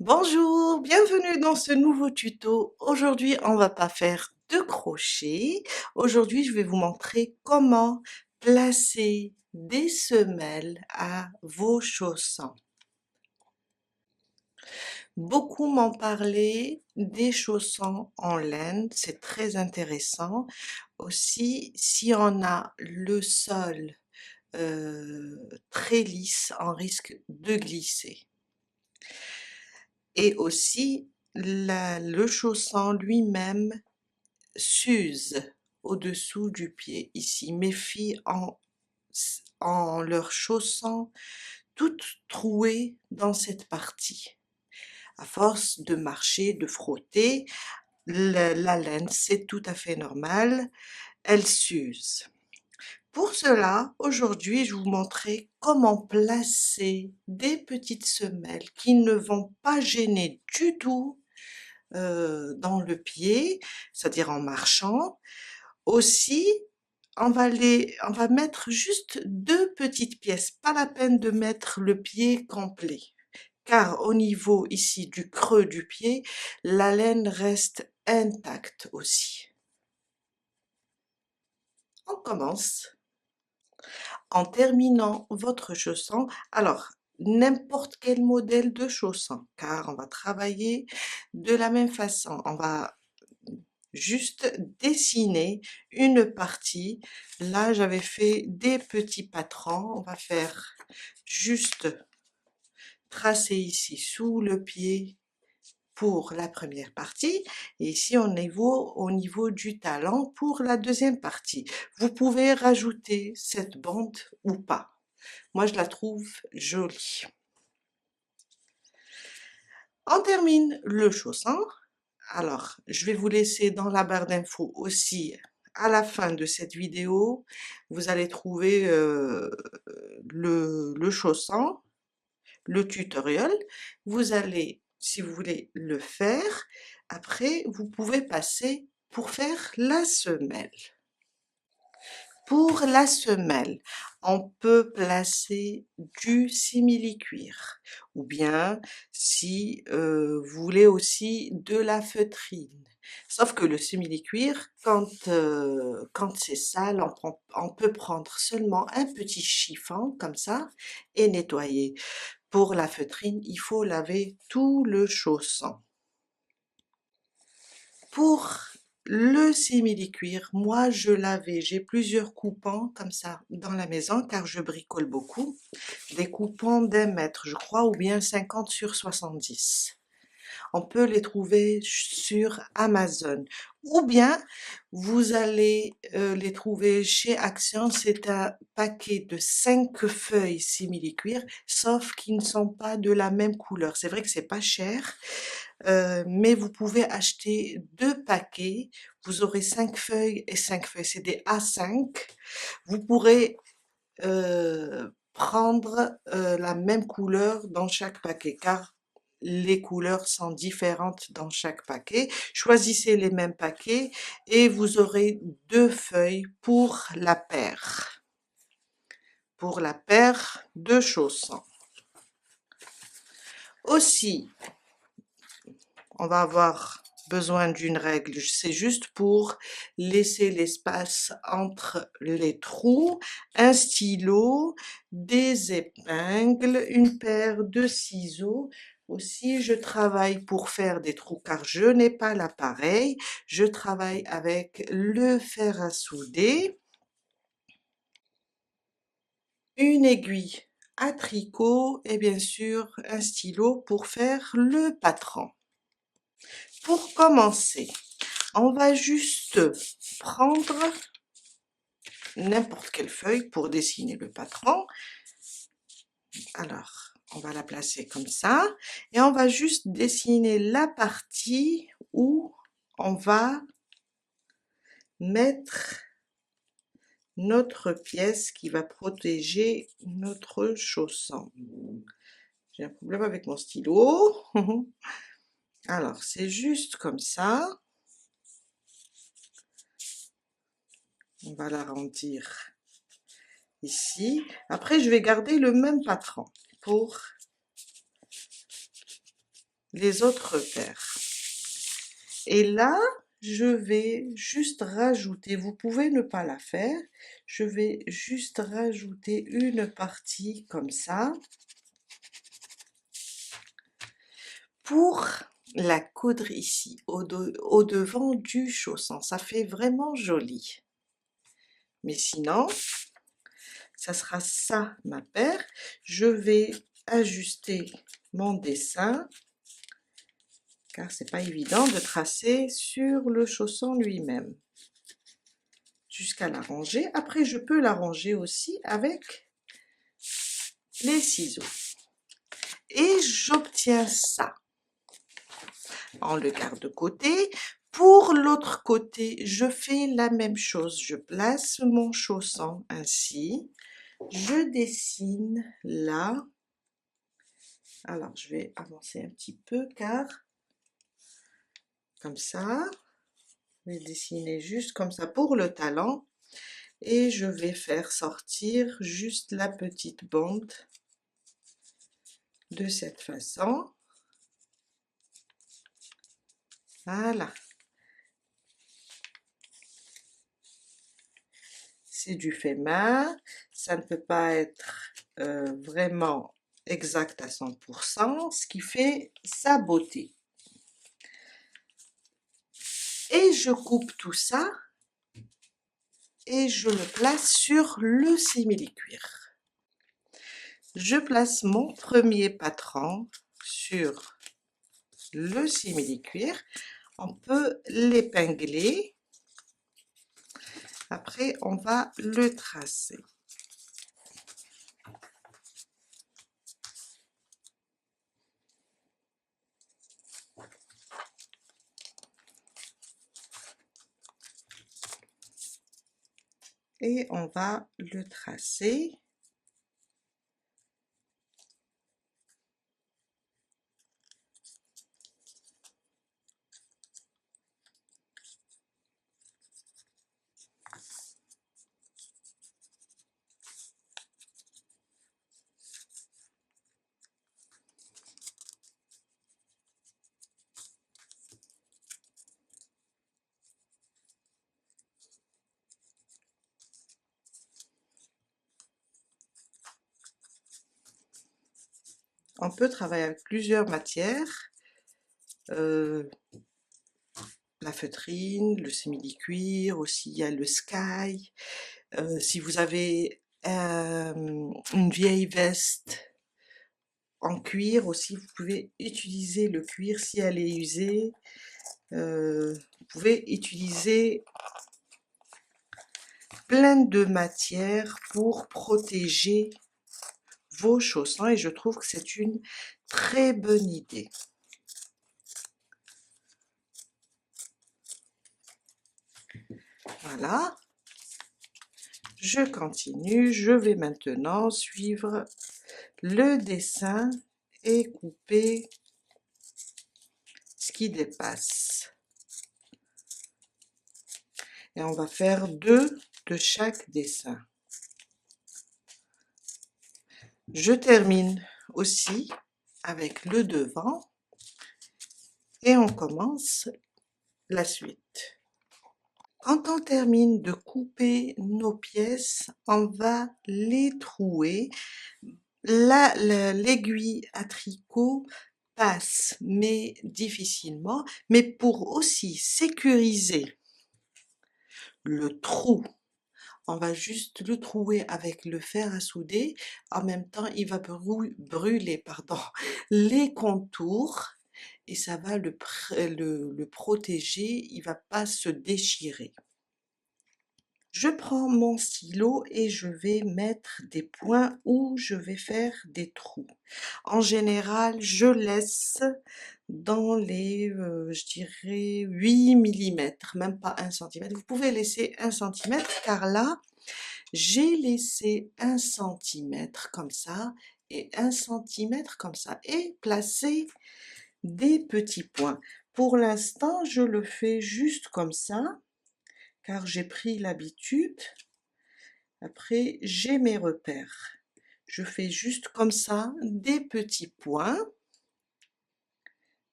Bonjour, bienvenue dans ce nouveau tuto. Aujourd'hui, on va pas faire de crochet. Aujourd'hui, je vais vous montrer comment placer des semelles à vos chaussons. Beaucoup m'ont parlé des chaussons en laine, c'est très intéressant. Aussi, si on a le sol très lisse, on risque de glisser. Et aussi, le chausson lui-même s'use au-dessous du pied. Ici, mes filles ont leurs chaussons toutes trouées dans cette partie. À force de marcher, de frotter, la laine, c'est tout à fait normal, elle s'use. Pour cela, aujourd'hui, je vais vous montrer comment placer des petites semelles qui ne vont pas gêner du tout dans le pied, c'est-à-dire en marchant. Aussi, on va mettre juste 2 petites pièces, pas la peine de mettre le pied complet, car au niveau ici du creux du pied, la laine reste intacte aussi. On commence en terminant votre chausson. Alors, n'importe quel modèle de chausson, car on va travailler de la même façon. On va juste dessiner une partie. Là, j'avais fait des petits patrons. On va faire juste tracer ici sous le pied pour la première partie et ici au niveau du talon pour la deuxième partie. Vous pouvez rajouter cette bande ou pas. Moi, je la trouve jolie. On termine le chausson. Alors, je vais vous laisser dans la barre d'infos aussi, à la fin de cette vidéo, vous allez trouver le chausson, le tutoriel. Vous allez, si vous voulez le faire, après, vous pouvez passer pour faire la semelle. Pour la semelle, on peut placer du simili-cuir ou bien si vous voulez aussi de la feutrine. Sauf que le simili-cuir, quand c'est sale, on peut prendre seulement un petit chiffon comme ça et nettoyer. Pour la feutrine, il faut laver tout le chausson. Pour le simili-cuir, moi je l'avais, j'ai plusieurs coupons comme ça dans la maison car je bricole beaucoup. Des coupons d'1 mètre, je crois, ou bien 50 sur 70. On peut les trouver sur Amazon. Ou bien, vous allez les trouver chez Action. C'est un paquet de 5 feuilles simili-cuir, sauf qu'ils ne sont pas de la même couleur. C'est vrai que c'est pas cher, mais vous pouvez acheter 2 paquets. Vous aurez 5 feuilles et 5 feuilles. C'est des A5. Vous pourrez prendre la même couleur dans chaque paquet, car les couleurs sont différentes dans chaque paquet. Choisissez les mêmes paquets et vous aurez 2 feuilles pour la paire de chaussons. Aussi, on va avoir besoin d'une règle, c'est juste pour laisser l'espace entre les trous, un stylo, des épingles, une paire de ciseaux. Aussi, je travaille pour faire des trous car je n'ai pas l'appareil. Je travaille avec le fer à souder, une aiguille à tricot et bien sûr un stylo pour faire le patron. Pour commencer, on va juste prendre n'importe quelle feuille pour dessiner le patron. Alors, on va la placer comme ça et on va juste dessiner la partie où on va mettre notre pièce qui va protéger notre chausson. J'ai un problème avec mon stylo. Alors, c'est juste comme ça. On va l'arrondir ici. Après, je vais garder le même patron pour les autres repères. Et là, je vais juste rajouter, vous pouvez ne pas la faire, je vais juste rajouter une partie comme ça pour la coudre ici, au devant du chausson. Ça fait vraiment joli. Mais sinon, ça sera ça ma paire. Je vais ajuster mon dessin, car c'est pas évident de tracer sur le chausson lui-même. Jusqu'à l'arranger. Après, je peux l'arranger aussi avec les ciseaux. Et j'obtiens ça. On le garde de côté. Pour l'autre côté, je fais la même chose. Je place mon chausson ainsi. Je dessine là. Alors, je vais avancer un petit peu car, comme ça, je vais dessiner juste comme ça pour le talon. Et je vais faire sortir juste la petite bande de cette façon. Voilà. C'est du fait main, ça ne peut pas être vraiment exact à 100%, ce qui fait sa beauté. Et je coupe tout ça et je le place sur le simili-cuir. Je place mon premier patron sur le simili-cuir. On peut l'épingler. Après, on va le tracer. Et on va le tracer. On peut travailler avec plusieurs matières, la feutrine, le simili-cuir, aussi il y a le sky. Si vous avez une vieille veste en cuir aussi, vous pouvez utiliser le cuir si elle est usée. Vous pouvez utiliser plein de matières pour protéger vos chaussons et je trouve que c'est une très bonne idée. Voilà, je continue, je vais maintenant suivre le dessin et couper ce qui dépasse. Et on va faire 2 de chaque dessin. Je termine aussi avec le devant et on commence la suite. Quand on termine de couper nos pièces, on va les trouer. L'aiguille à tricot passe, mais difficilement. Mais pour aussi sécuriser le trou, on va juste le trouer avec le fer à souder. En même temps, il va brûler les contours et ça va le protéger, il va pas se déchirer. Je prends mon stylo et je vais mettre des points où je vais faire des trous. En général, je laisse dans les, je dirais 8 mm, même pas 1 cm. Vous pouvez laisser 1 cm car là, j'ai laissé 1 cm comme ça et 1 cm comme ça et placer des petits points. Pour l'instant, je le fais juste comme ça car j'ai pris l'habitude. Après, j'ai mes repères. Je fais juste comme ça des petits points.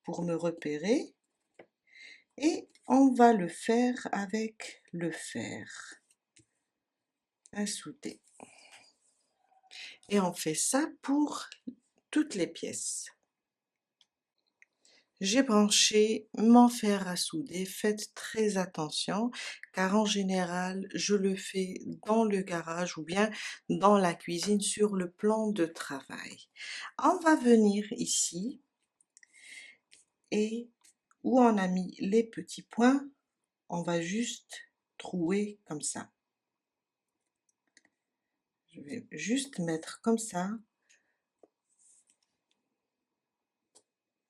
pour me repérer et on va le faire avec le fer à souder. Et on fait ça pour toutes les pièces. J'ai branché mon fer à souder, faites très attention car en général je le fais dans le garage ou bien dans la cuisine sur le plan de travail. On va venir ici et où on a mis les petits points, on va juste trouer comme ça. Je vais juste mettre comme ça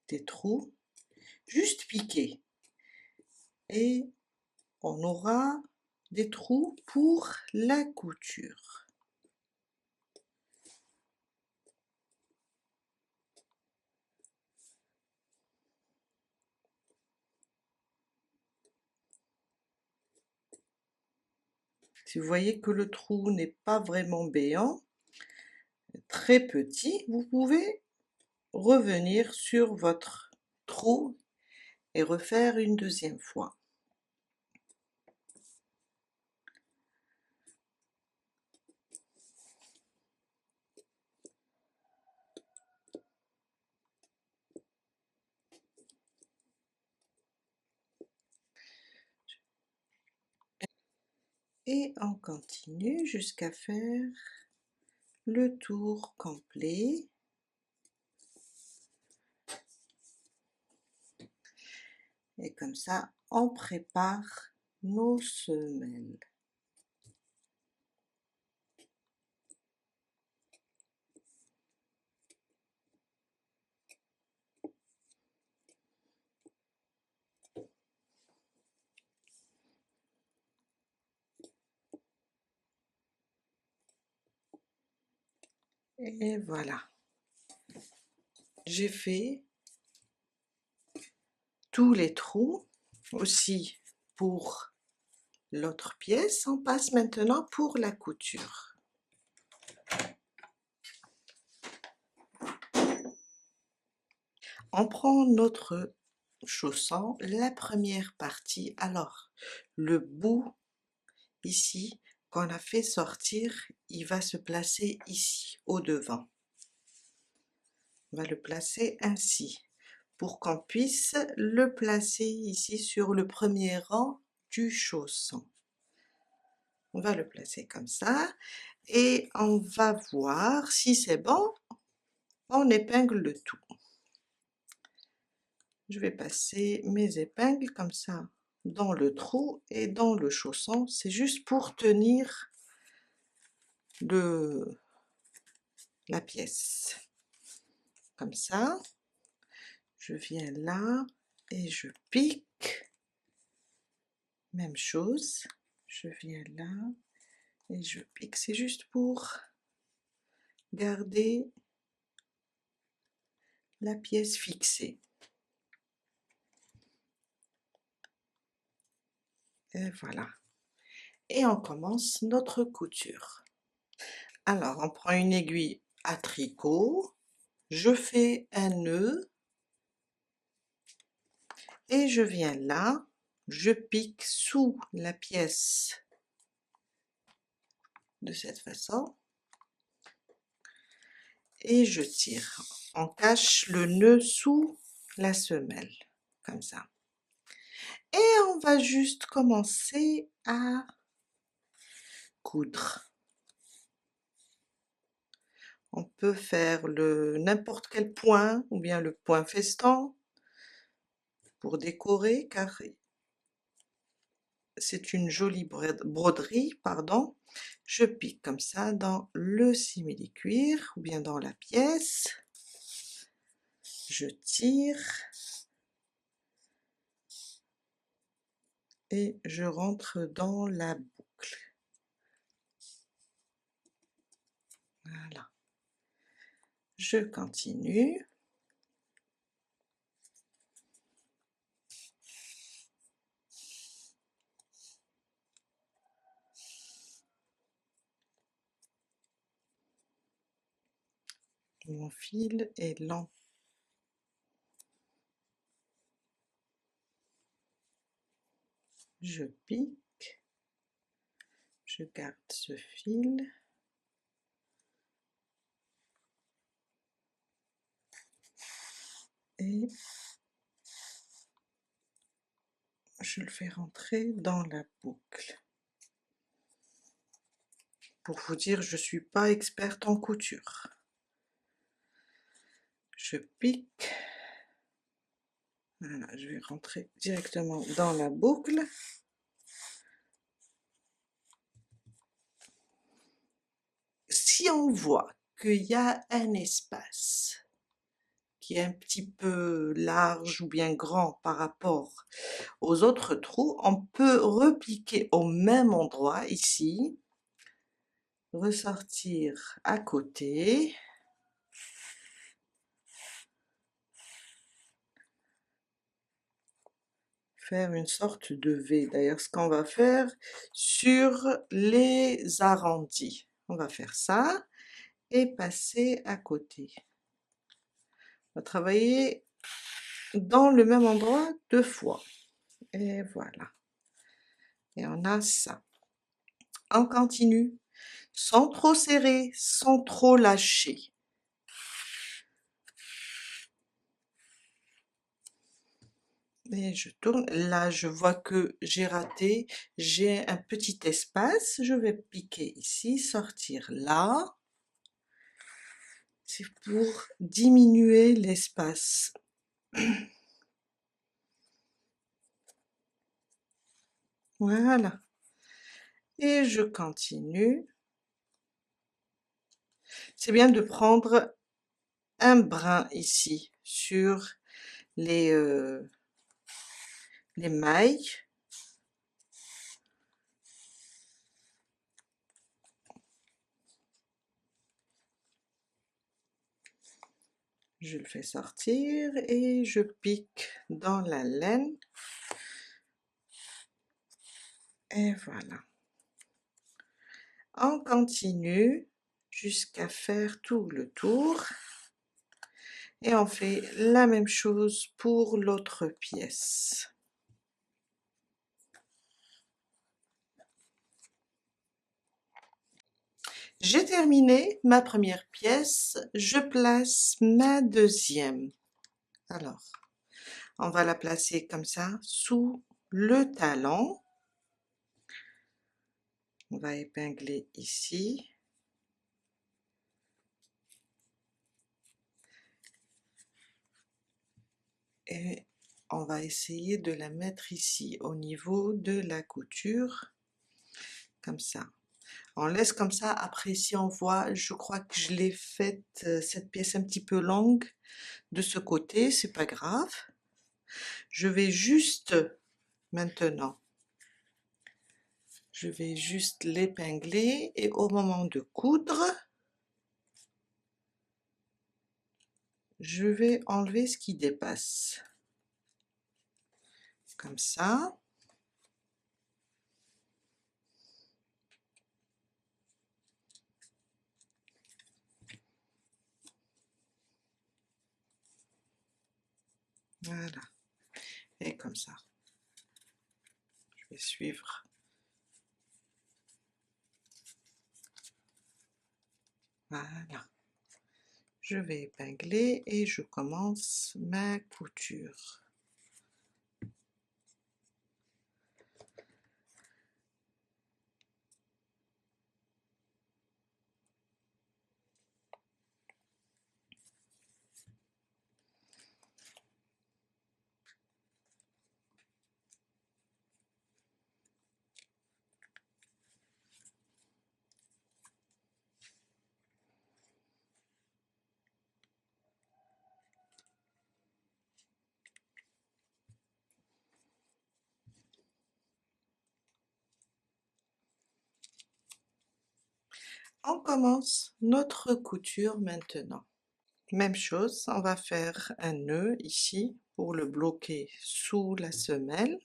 des trous, juste piquer et on aura des trous pour la couture. Si vous voyez que le trou n'est pas vraiment béant, très petit, vous pouvez revenir sur votre trou et refaire une deuxième fois. Et on continue jusqu'à faire le tour complet. Et comme ça, on prépare nos semelles. Et voilà, j'ai fait tous les trous aussi pour l'autre pièce. On passe maintenant pour la couture. On prend notre chausson, la première partie, alors le bout ici qu'on a fait sortir, il va se placer ici au devant. On va le placer ainsi pour qu'on puisse le placer ici sur le premier rang du chausson. On va le placer comme ça et on va voir si c'est bon, on épingle le tout. Je vais passer mes épingles comme ça dans le trou et dans le chausson, c'est juste pour tenir la pièce. Comme ça, je viens là et je pique. Même chose, je viens là et je pique, c'est juste pour garder la pièce fixée. Et voilà. Et on commence notre couture. Alors, on prend une aiguille à tricot, je fais un nœud et je viens là, je pique sous la pièce de cette façon et je tire. On cache le nœud sous la semelle, comme ça. Et on va juste commencer à coudre. On peut faire n'importe quel point, ou bien le point feston, pour décorer, car c'est une jolie broderie, pardon. Je pique comme ça dans le simili-cuir, ou bien dans la pièce. Je tire. Et je rentre dans la boucle. Voilà. Je continue. Mon fil est lent. je pique, je garde ce fil, et je le fais rentrer dans la boucle. Pour vous dire, je ne suis pas experte en couture. Je pique, voilà, je vais rentrer directement dans la boucle. Si on voit qu'il y a un espace qui est un petit peu large ou bien grand par rapport aux autres trous, on peut repliquer au même endroit ici, ressortir à côté, faire une sorte de V. D'ailleurs, ce qu'on va faire sur les arrondis, on va faire ça et passer à côté. On va travailler dans le même endroit 2 fois. Et voilà. Et on a ça. On continue, sans trop serrer, sans trop lâcher. Et je tourne. Là, je vois que j'ai raté. J'ai un petit espace. Je vais piquer ici, sortir là. C'est pour diminuer l'espace. Voilà. Et je continue. C'est bien de prendre un brin ici sur les mailles. Je le fais sortir et je pique dans la laine. Et voilà. On continue jusqu'à faire tout le tour. Et on fait la même chose pour l'autre pièce. J'ai terminé ma première pièce, je place ma deuxième. Alors, on va la placer comme ça, sous le talon. On va épingler ici. Et on va essayer de la mettre ici, au niveau de la couture, comme ça. On laisse comme ça, après si on voit, je crois que je l'ai faite, cette pièce un petit peu longue, de ce côté, c'est pas grave. Je vais juste, maintenant, je vais juste l'épingler et au moment de coudre, je vais enlever ce qui dépasse. Comme ça. Voilà. Et comme ça. Je vais suivre. Voilà. Je vais épingler et je commence ma couture. On commence notre couture maintenant. Même chose, on va faire un nœud ici pour le bloquer sous la semelle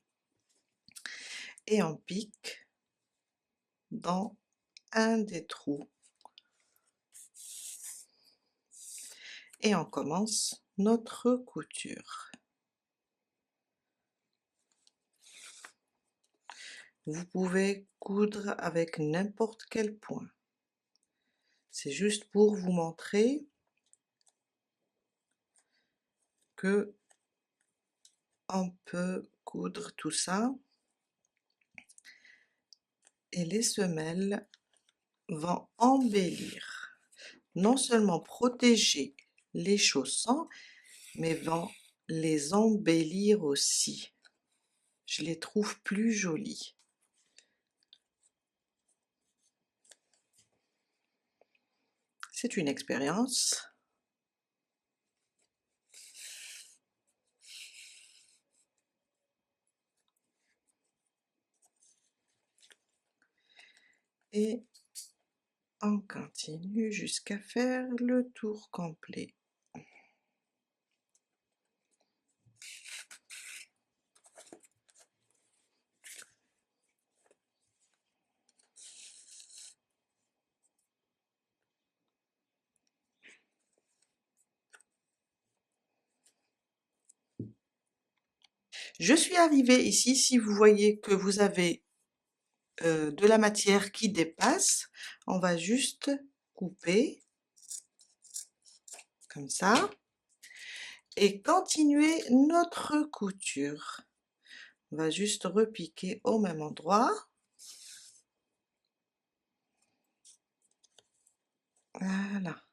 et on pique dans un des trous. Et on commence notre couture. Vous pouvez coudre avec n'importe quel point. C'est juste pour vous montrer que on peut coudre tout ça et les semelles vont embellir, non seulement protéger les chaussons, mais vont les embellir aussi. Je les trouve plus jolies. C'est une expérience. Et on continue jusqu'à faire le tour complet. Je suis arrivée ici, si vous voyez que vous avez de la matière qui dépasse, on va juste couper comme ça et continuer notre couture. On va juste repiquer au même endroit. Voilà.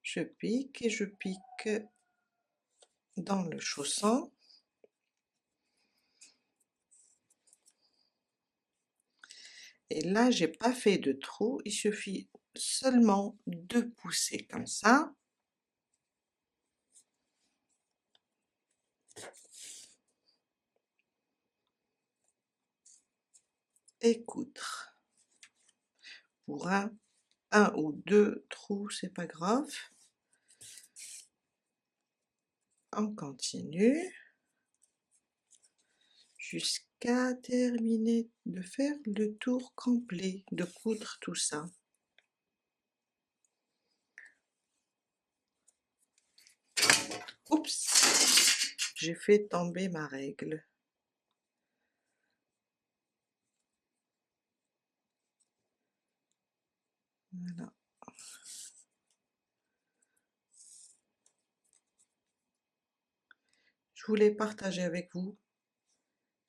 Je pique et je pique dans le chausson. Et là, j'ai pas fait de trou, il suffit seulement de pousser comme ça. Et coudre. Pour un ou deux trous, c'est pas grave. On continue jusqu'à terminer de faire le tour complet, de coudre tout ça. Oups, j'ai fait tomber ma règle. Voilà. Je voulais partager avec vous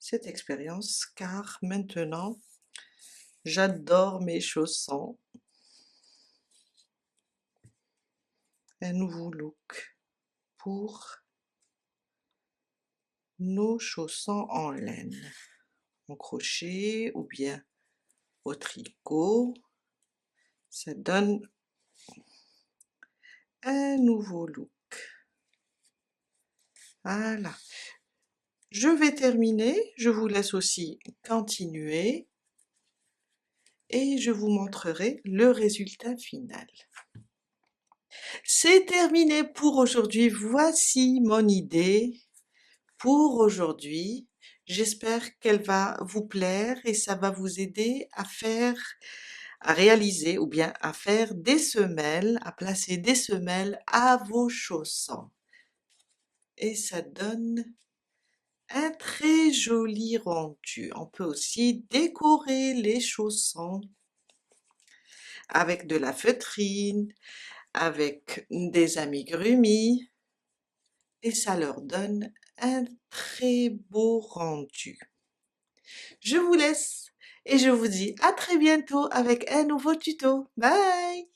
cette expérience car maintenant j'adore mes chaussons. Un nouveau look pour nos chaussons en laine, en crochet ou bien au tricot. Ça donne un nouveau look. Voilà. Je vais terminer, je vous laisse aussi continuer et je vous montrerai le résultat final. C'est terminé pour aujourd'hui, voici mon idée pour aujourd'hui. J'espère qu'elle va vous plaire et ça va vous aider à réaliser ou bien à faire des semelles, à placer des semelles à vos chaussons. Et ça donne un très joli rendu. On peut aussi décorer les chaussons avec de la feutrine, avec des amigurumis et ça leur donne un très beau rendu. Je vous laisse et je vous dis à très bientôt avec un nouveau tuto. Bye!